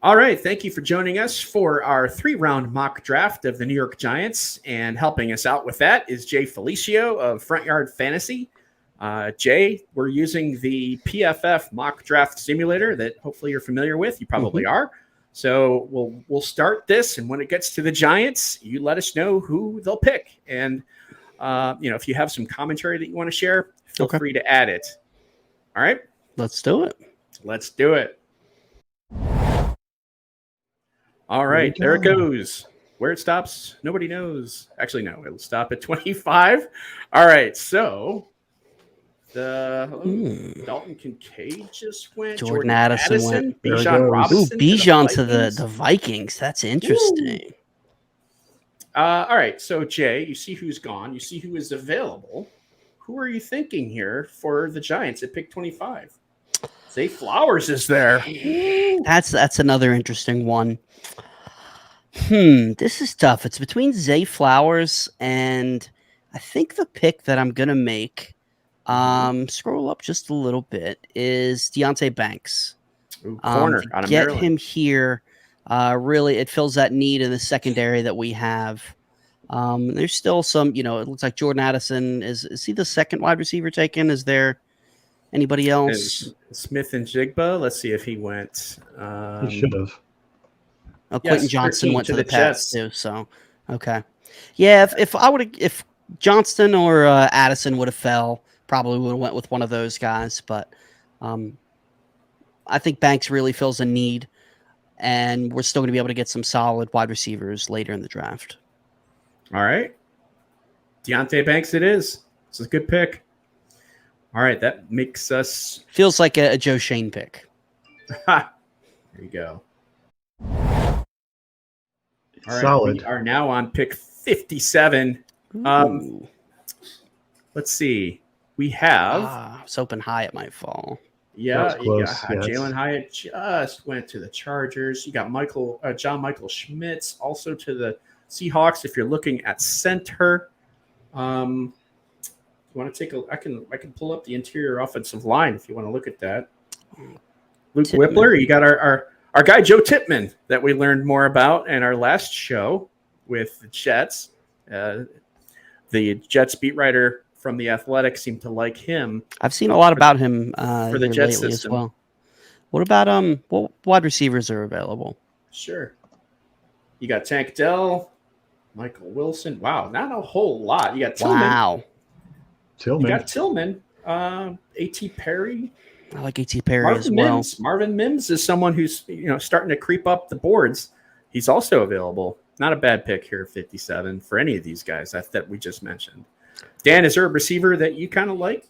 All right. Thank you for joining us for our 3-round mock draft of the New York Giants. And helping us out with that is Jay Felicio of Front Yard Fantasy. Jay, we're using the PFF mock draft simulator that hopefully you're familiar with. You probably are. So we'll start this, and when it gets to the Giants, you let us know who they'll pick. And if you have some commentary that you want to share, feel free to add it. All right? Let's do it. Let's do it. All right, there it goes. Where it stops, nobody knows. Actually, no, it'll stop at 25. All right, so Dalton Kincaid just went. Jordan Addison went. Bijan Robinson. Bijan to the Vikings. That's interesting. All right, so Jay, you see who's gone. You see who is available. Who are you thinking here for the Giants at pick 25? Zay Flowers is there. That's another interesting one. This is tough. It's between Zay Flowers and I think the pick that I'm gonna make. Scroll up just a little bit is Deonte Banks. Corner out of get Maryland. him here. Really, it fills that need in the secondary that we have. There's still some, it looks like Jordan Addison is he the second wide receiver taken? Is there anybody else? Smith and Jigba. Let's see if he went. He should have. Quentin Johnson went to the Pats too. So, okay, yeah. If Johnston or Addison would have fell, probably would have went with one of those guys. But I think Banks really fills a need, and we're still going to be able to get some solid wide receivers later in the draft. All right, Deonte Banks. It is. It's a good pick. All right, that makes us feels like a Joe Shane pick. There you go. All right, solid. We are now on pick 57. Let's see. We have. I was hoping Hyatt might fall. Yeah, close, Jalen Hyatt just went to the Chargers. You got John Michael Schmitz also to the Seahawks. If you're looking at center, you want to take I can pull up the interior offensive line if you want to look at that. Luke Whippler. You got our guy Joe Tippmann that we learned more about in our last show with the Jets. The Jets beat writer from The Athletic seemed to like him. I've seen a lot about him for the Jets lately system as well. What about what wide receivers are available? Sure. You got Tank Dell, Michael Wilson. Wow, not a whole lot. You got Tillman. Wow. You got Tillman. A.T. Perry. I like A.T. Perry as well. Marvin Mims is someone who's starting to creep up the boards. He's also available. Not a bad pick here, 57 for any of these guys that we just mentioned. Dan, is there a receiver that you kind of like?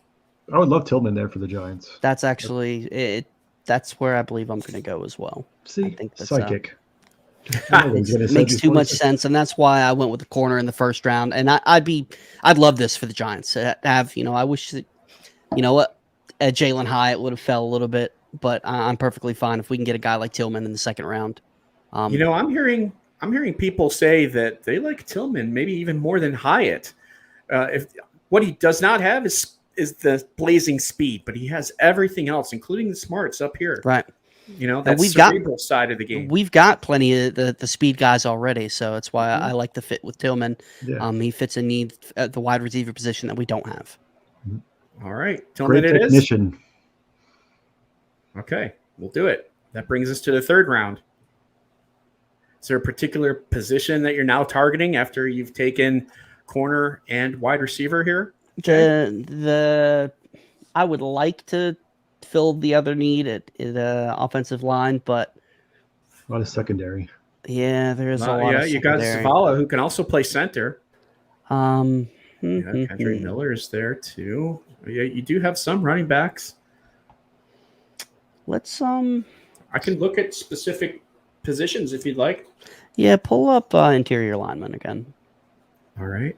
I would love Tillman there for the Giants. That's actually it. That's where I believe I'm going to go as well. See, I think that's, psychic. It makes too much sense, and that's why I went with the corner in the first round. And I'd love this for the Giants to have. I wish that, Jalen Hyatt would have fell a little bit, but I'm perfectly fine if we can get a guy like Tillman in the second round. I'm hearing people say that they like Tillman maybe even more than Hyatt. If what he does not have is the blazing speed, but he has everything else, including the smarts up here. Right. That's cerebral side of the game. We've got plenty of the speed guys already, so that's why I like the fit with Tillman. Yeah. He fits a need at the wide receiver position that we don't have. All right. Tillman Great technician. is. Okay, we'll do it. That brings us to the third round. Is there a particular position that you're now targeting after you've taken corner and wide receiver here? I would like to fill the other need at offensive line, but A lot of secondary. Yeah, there is a lot of you got Zavala, who can also play center. Kendrick Miller is there too. Yeah, you do have some running backs. Let's I can look at specific positions if you'd like. Yeah, pull up interior lineman again. All right.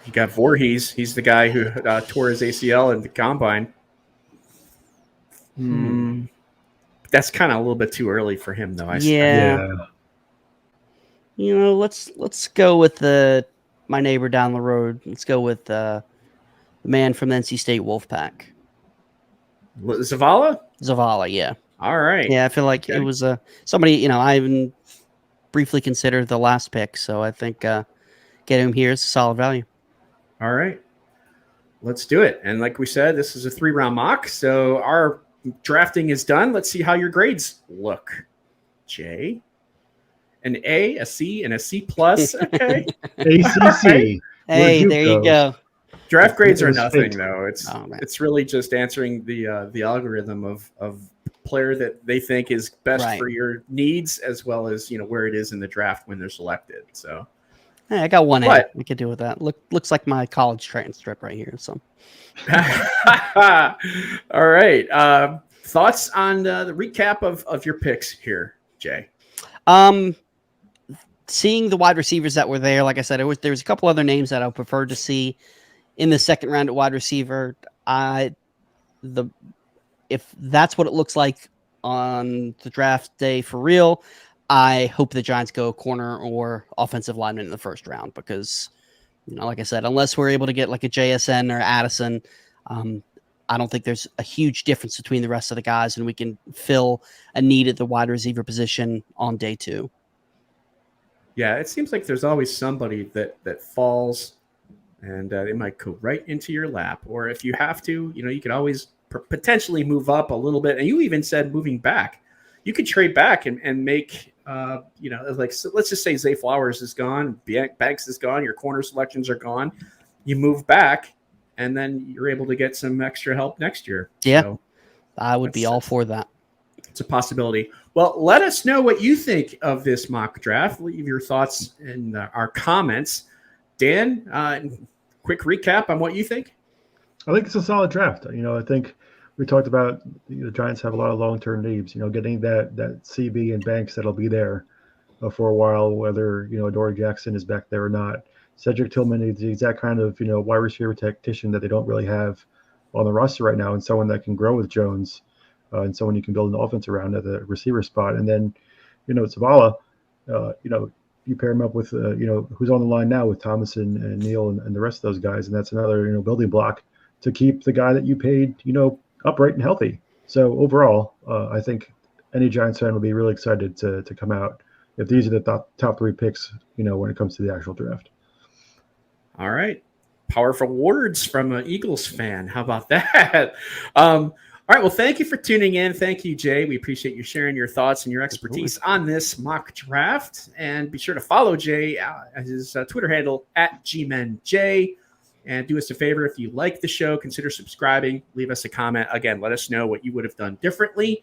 You got Voorhees. He's the guy who tore his ACL in the combine. That's kind of a little bit too early for him, though. Yeah. Let's go with my neighbor down the road. Let's go with the man from the NC State Wolfpack. Zavala? Zavala, yeah. All right. Yeah, I feel like Okay. it was somebody, I even briefly considered the last pick. So I think getting him here is a solid value. All right. Let's do it. And like we said, this is a 3-round mock. So our drafting is done. Let's see how your grades look. Jay, an A, a C, and a C plus. Okay. ACC. Hey, there you go. Draft grades are It's nothing, fixed. though. It's really just answering the algorithm of player that they think is best Right. for your needs, as well as where it is in the draft when they're selected. So Hey, I got one A. But- We could do with that. Looks like my college transcript right here. So all right. Thoughts on the recap of your picks here, Jay? Seeing the wide receivers that were there, like I said, there was a couple other names that I would prefer to see in the second round at wide receiver. If that's what it looks like on the draft day for real, I hope the Giants go corner or offensive lineman in the first round because, like I said, unless we're able to get like a JSN or Addison, I don't think there's a huge difference between the rest of the guys, and we can fill a need at the wide receiver position on day 2. Yeah, it seems like there's always somebody that falls, and it might go right into your lap. Or if you have to, you could always potentially move up a little bit. And you even said moving back, you could trade back and make, so let's just say Zay Flowers is gone, Banks is gone, your corner selections are gone. You move back, and then you're able to get some extra help next year. Yeah, so I would be all for that. It's a possibility. Well, let us know what you think of this mock draft. Leave your thoughts in our comments. Dan, quick recap on what you think. I think it's a solid draft. I think we talked about the Giants have a lot of long-term needs. Getting that CB and Banks that'll be there for a while, whether Adoree Jackson is back there or not. Cedric Tillman is the exact kind of wide receiver tactician that they don't really have on the roster right now, and someone that can grow with Jones, and someone you can build an offense around at the receiver spot. And then, Zavala, you pair him up with who's on the line now with Thomas and Neal and the rest of those guys, and that's another building block to keep the guy that you paid upright and healthy. So overall, I think any Giants fan will be really excited to come out if these are the top 3 picks when it comes to the actual draft. All right. Powerful words from an Eagles fan. How about that? All right. Well, thank you for tuning in. Thank you, Jay. We appreciate you sharing your thoughts and your expertise on this mock draft. And be sure to follow Jay at his Twitter handle @GmenJ. And do us a favor, if you like the show, consider subscribing. Leave us a comment. Again, let us know what you would have done differently.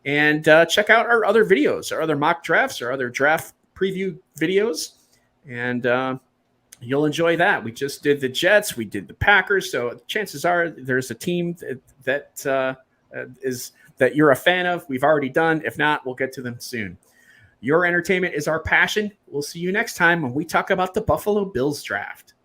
And check out our other videos, our other mock drafts, our other draft preview videos. And you'll enjoy that. We just did the Jets. We did the Packers. So chances are there's a team that you're a fan of. We've already done. If not, we'll get to them soon. Your entertainment is our passion. We'll see you next time when we talk about the Buffalo Bills draft.